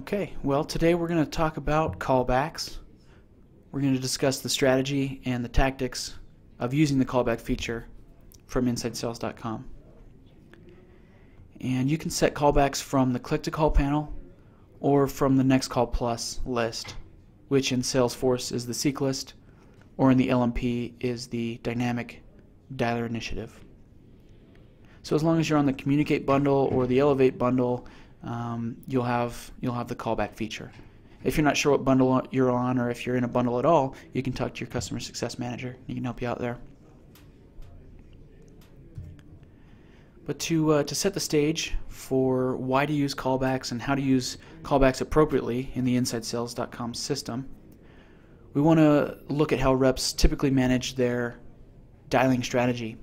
Okay, well today we're going to talk about callbacks. We're going to discuss the strategy and the tactics of using the callback feature from InsideSales.com. And you can set callbacks from the click-to-call panel or from the Next Call Plus list, which in Salesforce is the Seek list, or in the LMP is the Dynamic Dialer Initiative. So as long as you're on the Communicate bundle or the Elevate bundle, you'll have the callback feature. If you're not sure what bundle you're on, or if you're in a bundle at all, you can talk to your customer success manager. He can help you out there. But to set the stage for why to use callbacks and how to use callbacks appropriately in the InsideSales.com system, we want to look at how reps typically manage their dialing strategy.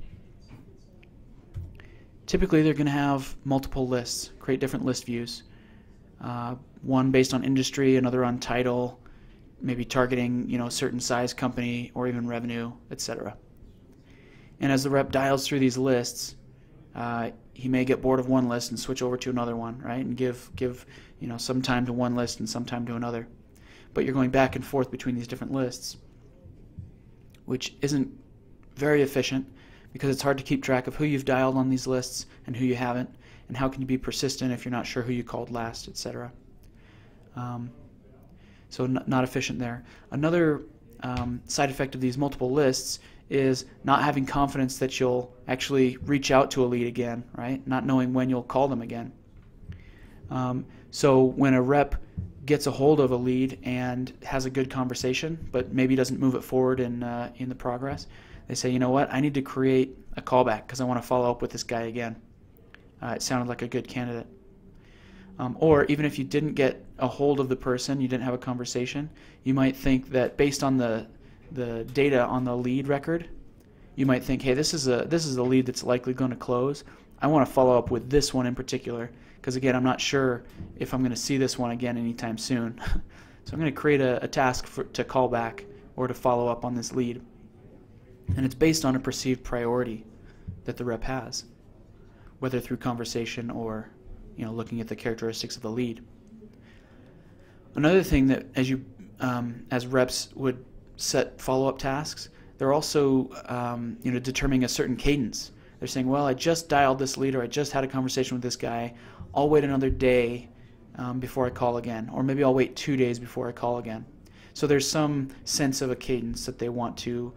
Typically, they're going to have multiple lists, create different list views. One based on industry, another on title, maybe targeting a certain size company or even revenue, etc. And as the rep dials through these lists, he may get bored of one list and switch over to another one, right? And give some time to one list and some time to another. But you're going back and forth between these different lists, which isn't very efficient, because it's hard to keep track of who you've dialed on these lists and who you haven't, and how can you be persistent if you're not sure who you called last, etc. So not efficient there. Another side effect of these multiple lists is not having confidence that you'll actually reach out to a lead again, right? Not knowing when you'll call them again. So when a rep gets a hold of a lead and has a good conversation, but maybe doesn't move it forward in the progress, they say, you know what, I need to create a callback because I want to follow up with this guy again. It sounded like a good candidate. Or even if you didn't get a hold of the person, you didn't have a conversation, you might think that based on the data on the lead record, you might think, hey, this is a lead that's likely going to close. I want to follow up with this one in particular because, again, I'm not sure if I'm going to see this one again anytime soon. So I'm going to create a task to call back or to follow up on this lead. And it's based on a perceived priority that the rep has, whether through conversation or looking at the characteristics of the lead. Another thing that as reps would set follow-up tasks, they're also determining a certain cadence. They're saying, well, I just dialed this lead, or I just had a conversation with this guy. I'll wait another day before I call again, or maybe I'll wait 2 days before I call again. So there's some sense of a cadence that they want to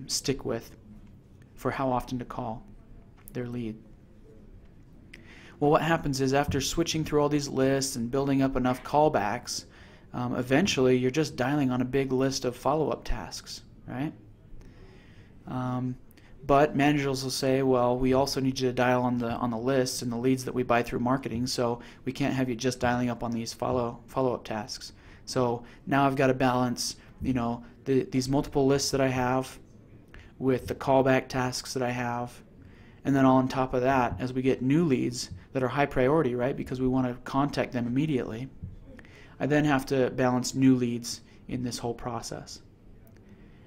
stick with for how often to call their lead. Well, what happens is after switching through all these lists and building up enough callbacks, eventually you're just dialing on a big list of follow-up tasks, right? But managers will say, well, we also need you to dial on the lists and the leads that we buy through marketing, so we can't have you just dialing up on these follow-up tasks. So now I've got to balance, these multiple lists that I have with the callback tasks that I have, and then on top of that, as we get new leads that are high priority, right, because we want to contact them immediately, I then have to balance new leads in this whole process.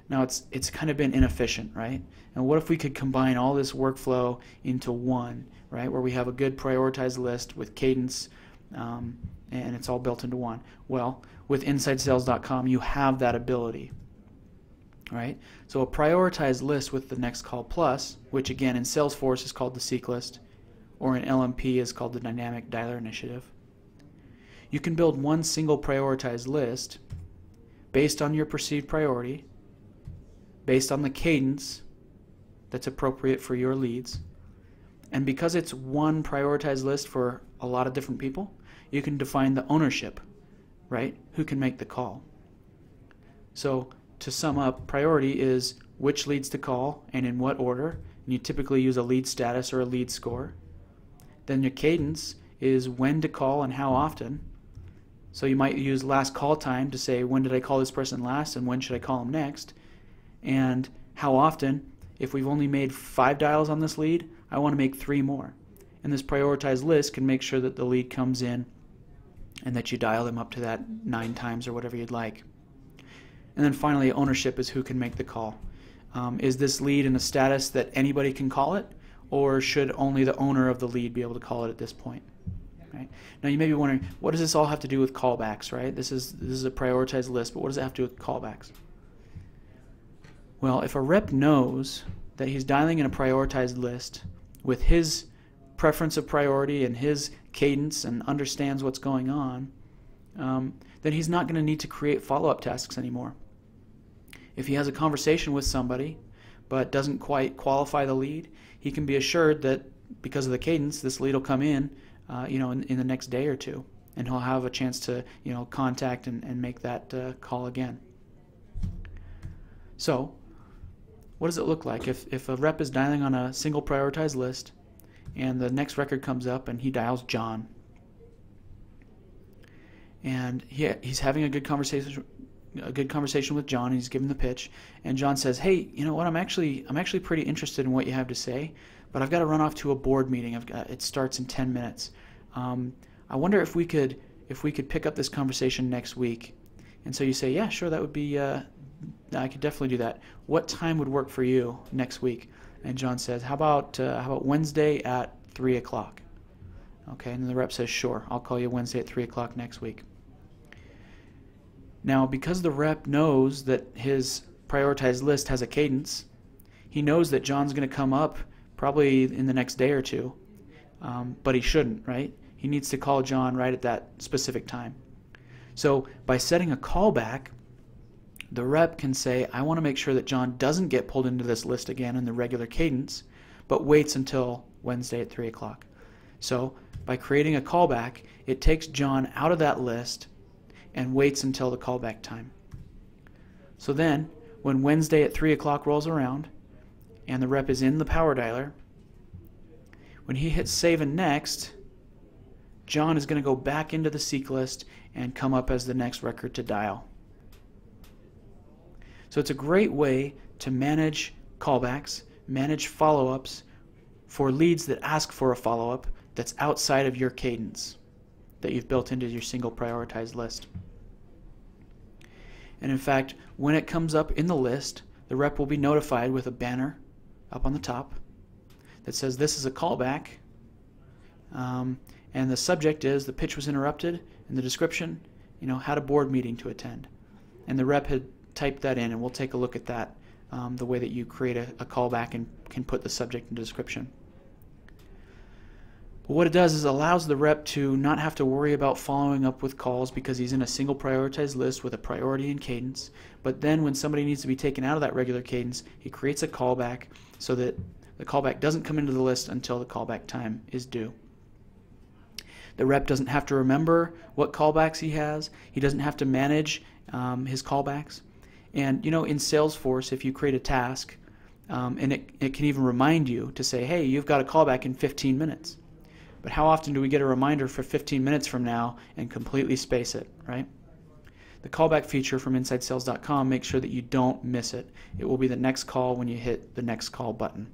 Now it's kind of been inefficient, right? And what if we could combine all this workflow into one, right, where we have a good prioritized list with cadence, and it's all built into one? Well, with InsideSales.com, you have that ability, right? So a prioritized list with the Next Call Plus, which again in Salesforce is called the Seek list, or in LMP is called the Dynamic Dialer Initiative. You can build one single prioritized list based on your perceived priority, based on the cadence that's appropriate for your leads, and because it's one prioritized list for a lot of different people, you can define the ownership, right? Who can make the call? So to sum up, priority is which leads to call and in what order, and you typically use a lead status or a lead score. Then your cadence is when to call and how often. So you might use last call time to say, when did I call this person last and when should I call them next? And how often? If we've only made 5 dials on this lead, I want to make 3 more. And this prioritized list can make sure that the lead comes in and that you dial them up to that 9 times or whatever you'd like. And then finally, ownership is who can make the call. Is this lead in a status that anybody can call it, or should only the owner of the lead be able to call it at this point? right? Now you may be wondering, what does this all have to do with callbacks, right? This is a prioritized list, but what does it have to do with callbacks? Well, if a rep knows that he's dialing in a prioritized list with his preference of priority and his cadence and understands what's going on, then he's not going to need to create follow-up tasks anymore. If he has a conversation with somebody but doesn't quite qualify the lead, he can be assured that because of the cadence, this lead will come in, in the next day or two, and he'll have a chance to, contact and make that call again. So, what does it look like if a rep is dialing on a single prioritized list, and the next record comes up and he dials John, and he's having a good conversation with John, and he's giving the pitch, and John says, "Hey, you know what? I'm actually pretty interested in what you have to say, but I've got to run off to a board meeting. It starts in 10 minutes. I wonder if we could pick up this conversation next week." And so you say, "Yeah, sure, that would be. I could definitely do that. What time would work for you next week?" And John says, "How about Wednesday at 3 o'clock?" Okay, and the rep says, "Sure, I'll call you Wednesday at 3 o'clock next week." Now, because the rep knows that his prioritized list has a cadence, he knows that John's going to come up probably in the next day or two, but he shouldn't, right? He needs to call John right at that specific time. So by setting a callback, the rep can say, "I want to make sure that John doesn't get pulled into this list again in the regular cadence, but waits until Wednesday at 3 o'clock. So by creating a callback, it takes John out of that list and waits until the callback time. So then, when Wednesday at 3 o'clock rolls around, and the rep is in the power dialer, when he hits save and next, John is going to go back into the seek list and come up as the next record to dial. So it's a great way to manage callbacks, manage follow-ups for leads that ask for a follow-up that's outside of your cadence that you've built into your single prioritized list. And in fact, when it comes up in the list, the rep will be notified with a banner up on the top that says this is a callback, and the subject is the pitch was interrupted, and the description, had a board meeting to attend. And the rep had typed that in, and we'll take a look at that, the way that you create a callback and can put the subject and description. But what it does is it allows the rep to not have to worry about following up with calls because he's in a single prioritized list with a priority and cadence. But then when somebody needs to be taken out of that regular cadence, he creates a callback so that the callback doesn't come into the list until the callback time is due. The rep doesn't have to remember what callbacks he has. He doesn't have to manage his callbacks. And in Salesforce, if you create a task, and it can even remind you to say, "Hey, you've got a callback in 15 minutes. But how often do we get a reminder for 15 minutes from now and completely space it, right? The callback feature from InsideSales.com makes sure that you don't miss it. It will be the next call when you hit the next call button.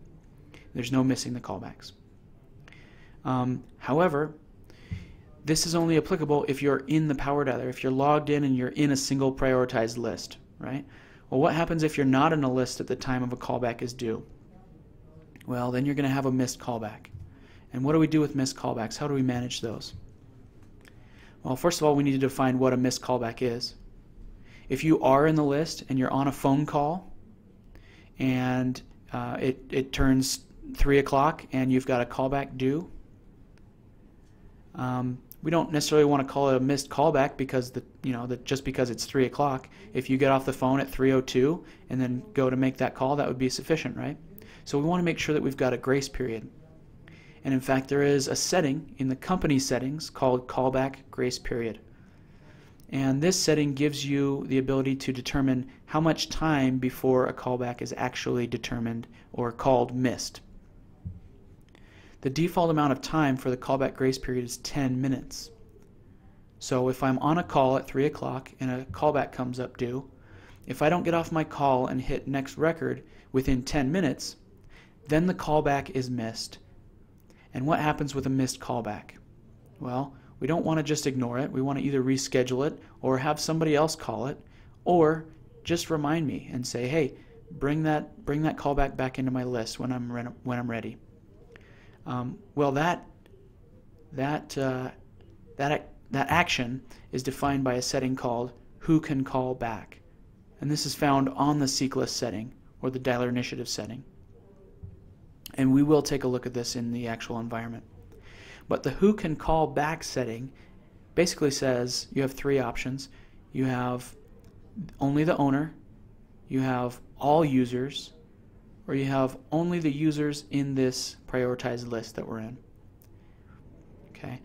There's no missing the callbacks. However, this is only applicable if you're in the power dialer, if you're logged in and you're in a single prioritized list, right? Well, what happens if you're not in a list at the time of a callback is due? Well, then you're going to have a missed callback. And what do we do with missed callbacks? How do we manage those? Well, first of all, we need to define what a missed callback is. If you are in the list and you're on a phone call and it turns 3 o'clock and you've got a callback due, we don't necessarily want to call it a missed callback because just because it's 3 o'clock. If you get off the phone at 3:02 and then go to make that call, that would be sufficient, right? So we want to make sure that we've got a grace period. And in fact, there is a setting in the company settings called Callback Grace Period. And this setting gives you the ability to determine how much time before a callback is actually determined or called missed. The default amount of time for the callback grace period is 10 minutes. So if I'm on a call at 3 o'clock and a callback comes up due, if I don't get off my call and hit next record within 10 minutes, then the callback is missed. And what happens with a missed callback? Well, we don't want to just ignore it. We want to either reschedule it or have somebody else call it, or just remind me and say, "Hey, bring that callback back into my list when I'm ready." Well, that that action is defined by a setting called who can call back. And this is found on the seek list setting or the dialer initiative setting. And we will take a look at this in the actual environment. But the who can call back setting basically says you have three options. You have only the owner, you have all users, or you have only the users in this prioritized list that we're in. Okay,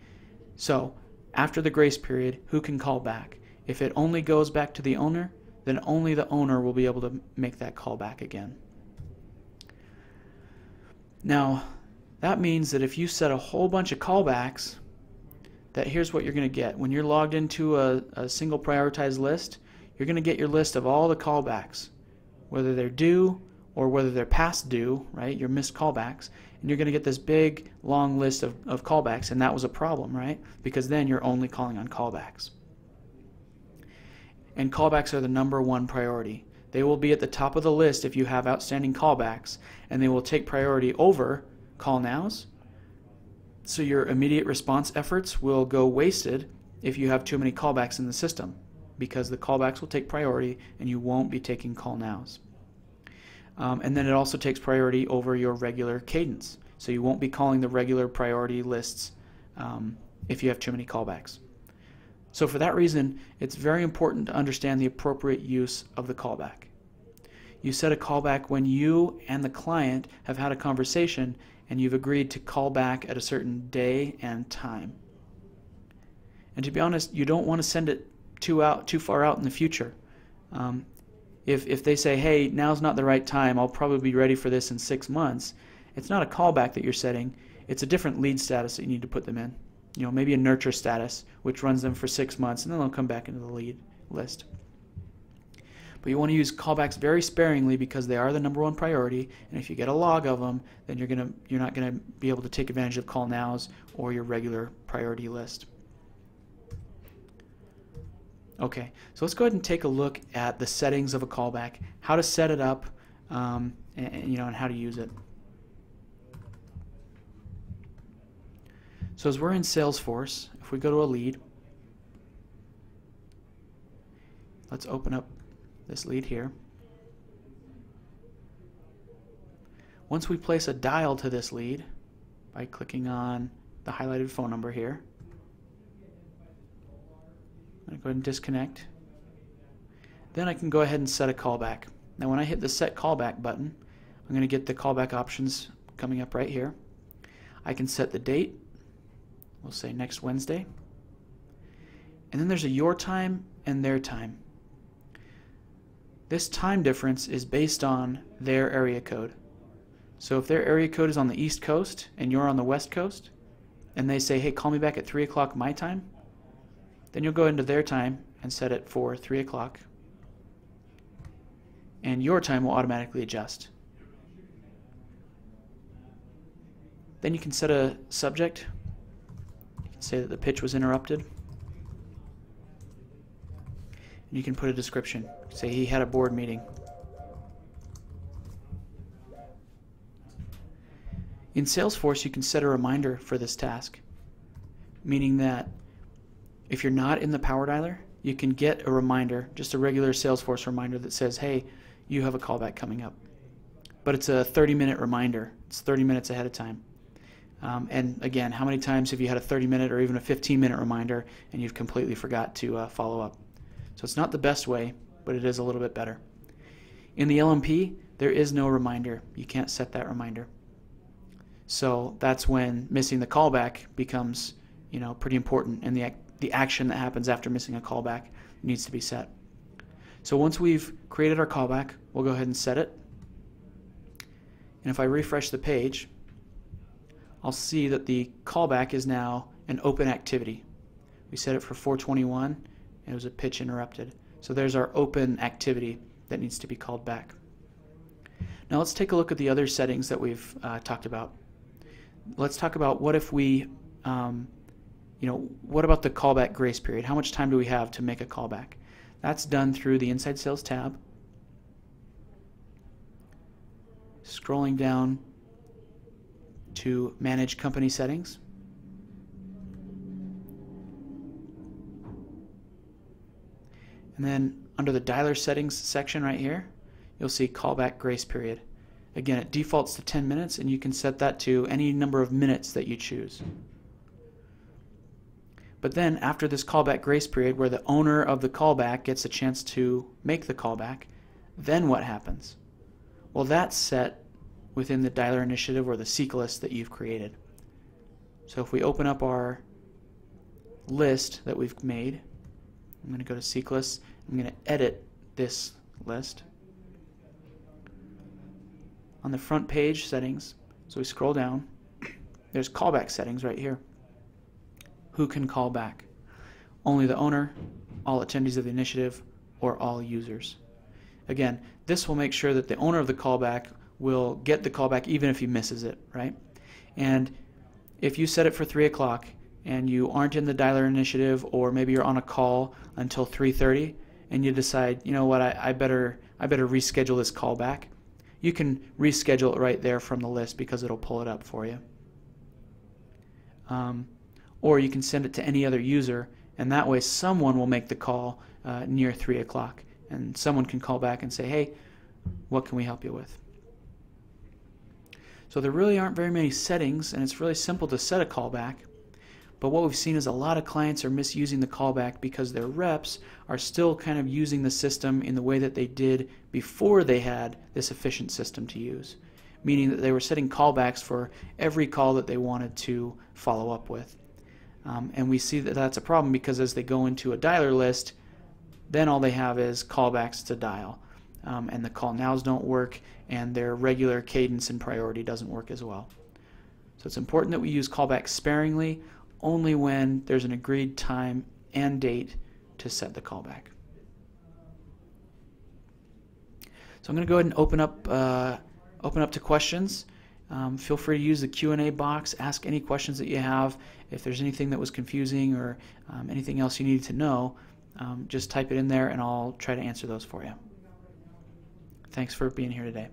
so after the grace period, who can call back? If it only goes back to the owner, then only the owner will be able to make that call back again. Now, that means that if you set a whole bunch of callbacks, that here's what you're going to get. When you're logged into a single prioritized list, you're going to get your list of all the callbacks, whether they're due or whether they're past due, right? Your missed callbacks. And you're going to get this big, long list of callbacks, and that was a problem, right? Because then you're only calling on callbacks. And callbacks are the #1 priority. They will be at the top of the list if you have outstanding callbacks, and they will take priority over call nows. So your immediate response efforts will go wasted if you have too many callbacks in the system, because the callbacks will take priority and you won't be taking call nows. And then it also takes priority over your regular cadence. So you won't be calling the regular priority lists if you have too many callbacks. So for that reason, it's very important to understand the appropriate use of the callback. You set a callback when you and the client have had a conversation and you've agreed to call back at a certain day and time. And to be honest, you don't want to send it too far out in the future. If they say, hey, now's not the right time, I'll probably be ready for this in 6 months, it's not a callback that you're setting, it's a different lead status that you need to put them in. You know, maybe a nurture status, which runs them for 6 months, and then they'll come back into the lead list. But you want to use callbacks very sparingly because they are the #1 priority, and if you get a log of them, then you're not gonna be able to take advantage of call nows or your regular priority list. Okay, so let's go ahead and take a look at the settings of a callback, how to set it up, and how to use it. So as we're in Salesforce, if we go to a lead, let's open up this lead here. Once we place a dial to this lead by clicking on the highlighted phone number here, I'm going to go ahead and disconnect. Then I can go ahead and set a callback. Now when I hit the set callback button, I'm going to get the callback options coming up right here. I can set the date. We'll say next Wednesday. And then there's a your time and their time. This time difference is based on their area code. So if their area code is on the East Coast and you're on the West Coast, and they say, hey, call me back at 3 o'clock my time, then you'll go into their time and set it for 3 o'clock. And your time will automatically adjust. Then you can set a subject. You can say that the pitch was interrupted. And you can put a description. Say he had a board meeting. In Salesforce, you can set a reminder for this task, meaning that if you're not in the Power Dialer, you can get a reminder, just a regular Salesforce reminder that says, hey, you have a callback coming up. But it's a 30-minute reminder. It's 30 minutes ahead of time. And again, how many times have you had a 30-minute or even a 15-minute reminder and you've completely forgot to follow up? So it's not the best way, but it is a little bit better. In the LMP, there is no reminder. You can't set that reminder. So that's when missing the callback becomes, pretty important, and the action that happens after missing a callback needs to be set. So once we've created our callback, we'll go ahead and set it. And if I refresh the page, I'll see that the callback is now an open activity. We set it for 421, and it was a pitch interrupted. So there's our open activity that needs to be called back. Now let's take a look at the other settings that we've talked about. Let's talk about what if we, what about the callback grace period? How much time do we have to make a callback? That's done through the Inside Sales tab. Scrolling down to Manage Company Settings. And then under the dialer settings section right here, you'll see callback grace period. Again, it defaults to 10 minutes, and you can set that to any number of minutes that you choose. But then after this callback grace period, where the owner of the callback gets a chance to make the callback, then what happens? Well, that's set within the dialer initiative or the seek list that you've created. So if we open up our list that we've made, I'm going to go to seek lists. I'm going to edit this list. On the front page settings, so we scroll down, there's callback settings right here. Who can call back? Only the owner, all attendees of the initiative, or all users. Again, this will make sure that the owner of the callback will get the callback even if he misses it, right? And if you set it for 3 o'clock and you aren't in the dialer initiative, or maybe you're on a call until 3:30 and you decide, you know what, I better reschedule this callback, you can reschedule it right there from the list because it'll pull it up for you. Or you can send it to any other user, and that way someone will make the call near 3 o'clock, and someone can call back and say, hey, what can we help you with? So there really aren't very many settings, and it's really simple to set a callback. But what we've seen is a lot of clients are misusing the callback because their reps are still kind of using the system in the way that they did before they had this efficient system to use, meaning that they were setting callbacks for every call that they wanted to follow up with. And we see that that's a problem because as they go into a dialer list, then all they have is callbacks to dial. And the call nows don't work, and their regular cadence and priority doesn't work as well. So it's important that we use callbacks sparingly, only when there's an agreed time and date to set the callback. So I'm going to go ahead and open up to questions. Feel free to use the Q&A box, ask any questions that you have. If there's anything that was confusing or anything else you need to know, just type it in there and I'll try to answer those for you. Thanks for being here today.